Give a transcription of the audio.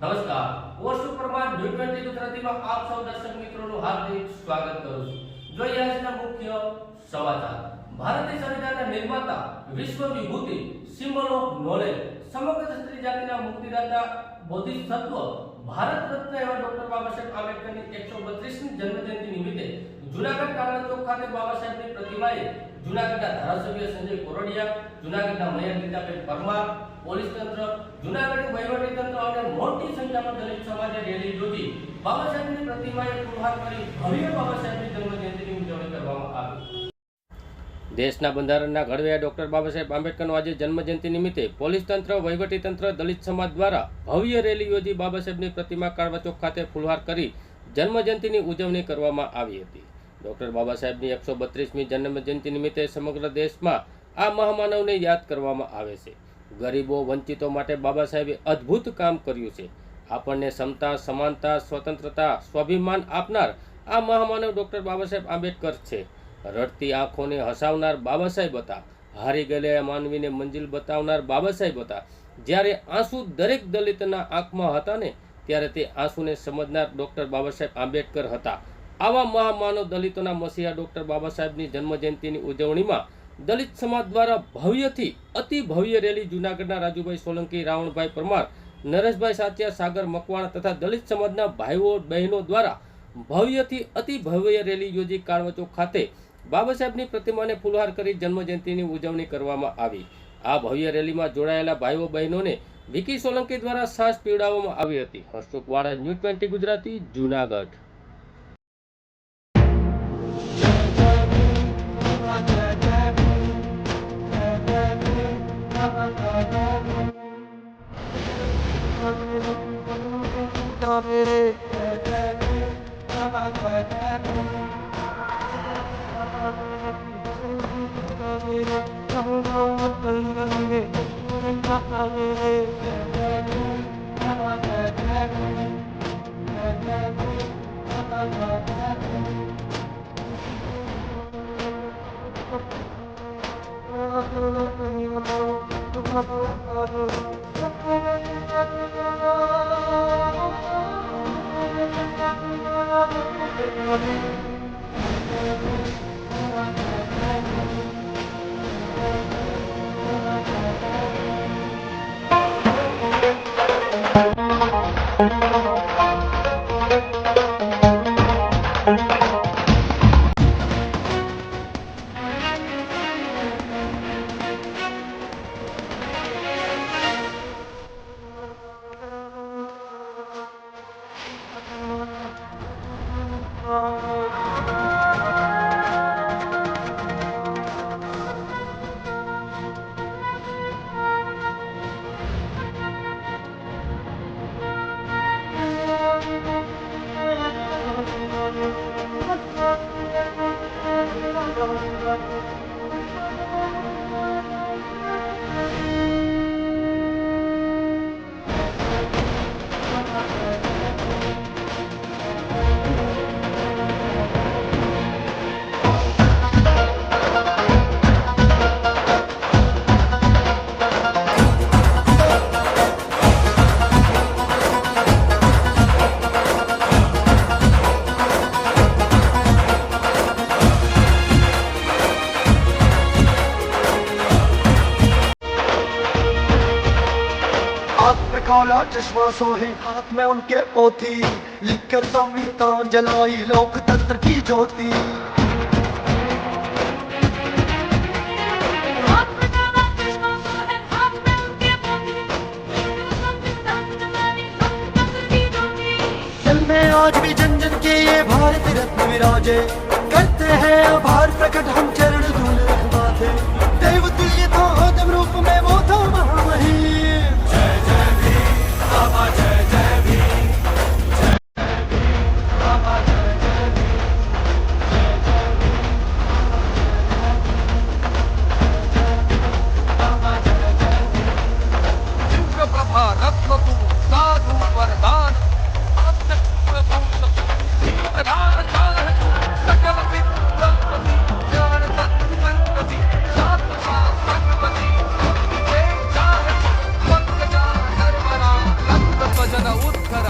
નમસ્કાર, હું સુપ્રભાત ન્યૂઝ 20 ગુજરાતીમાં આપ સૌ દર્શક મિત્રોનું હાર્દિક સ્વાગત કરું છું. જોઈએ આજના મુખ્ય સમાચાર. ભારતીય સંવિધાનના નિર્માતા, વિશ્વ વિભૂતિ, સિમ્બલ ઓફ નોલેજ, સમગ્ર સ્ત્રી જાતિના મુક્તિદાતા, બોધિસત્વ, ભારત રત્ન એવા ડોક્ટર બાબા સાહેબ આંબેડકરની 132મી જન્મજયંતિ નિમિત્તે જૂનાગઢ કાળા ચોક ખાતે બાબા સાહેબની પ્રતિમાએ જૂનાગઢના ધારાસભ્ય સંજય કોરડિયા, જૂનાગઢના મેયર ગીતાબેન પરમાર, પોલીસ તંત્ર, જૂનાગઢ વહીવટી તંત્ર અને મોટી સંખ્યામાં દલિત સમાજે રેલી યોજી બાબા સાહેબની પ્રતિમાએ પુનઃ કરી ભવ્ય બાબા સાહેબની જન્મજયંતિની ઉજવણી કરવામાં આવી. દેશના બંધારણના ઘડવૈયા ડોક્ટર બાબા સાહેબ આંબેડકરનો આજે જન્મજયંતિ નિમિત્તે પોલીસ તંત્ર, વહીવટી તંત્ર, દલિત સમાજ દ્વારા ભવ્ય રેલી યોજી બાબા સાહેબની પ્રતિમા કાળવા ચોક ખાતે ફુલહાર કરી જન્મજયંતિની ઉજવણી કરવામાં આવી હતી. ડોક્ટર બાબા સાહેબની 132મી જન્મજયંતિ નિમિત્તે સમગ્ર દેશમાં આ મહામાનવને યાદ કરવામાં આવે છે. ગરીબો, વંચિતો માટે બાબા સાહેબે અદ્ભુત કામ કર્યું છે. આપણને સમતા, સમાનતા, સ્વતંત્રતા, સ્વાભિમાન આપનાર આ મહામાનવ ડોક્ટર બાબા સાહેબ આંબેડકર છે. રડતી આંખોને હસાવનાર બાબા સાહેબ હતા. હારી ગયેલા માનવીને મંજિલ બતાવનાર બાબા સાહેબ હતા. જ્યારે આંસુ દરેક દલિતના આંખમાં હતા ને, ત્યારે તે આંસુને સમજનાર ડોક્ટર બાબા સાહેબ આંબેડકર હતા. આવા મહામાનવ દલિતોના મસીહા ડોક્ટર બાબા સાહેબની જન્મજયંતિની ઉજવણીમાં દલિત સમાજ દ્વારા ભવ્યથી અતિ ભવ્ય રેલી જૂનાગઢના રાજુભાઈ સોલંકી, રાવણભાઈ પરમાર, નરેશભાઈ સાચિયા, સાગર મકવાણા તથા દલિત સમાજના ભાઈઓ બહેનો દ્વારા ભવ્યથી અતિ ભવ્ય રેલી યોજી કાળવા ચોક ખાતે બાબા સાહેબની પ્રતિમાને ફુલહાર કરી જન્મજયંતિની ઉજવણી કરવામાં આવી. આ ભવ્ય રેલીમાં જોડાયેલા ભાઈઓ બહેનોને વિકી સોલંકી દ્વારા છાશ પીવડાવવામાં આવી હતી. હર્ષુક વાળા, ન્યૂઝ 20 ગુજરાતી, જૂનાગઢ. काला चश्मा सोहे हाथ में उनके पोथी, लिखकर संविधान जलाई लोकतंत्र की ज्योति। दिल में आज भी जन जन के ये भारत रत्न विराजे, करते हैं आभार प्रकट हम चरण धूल रखवाते। देव तुल्य था आदम रूप में वो था महामहिम। ದೇಶದ ಉತ್ತರ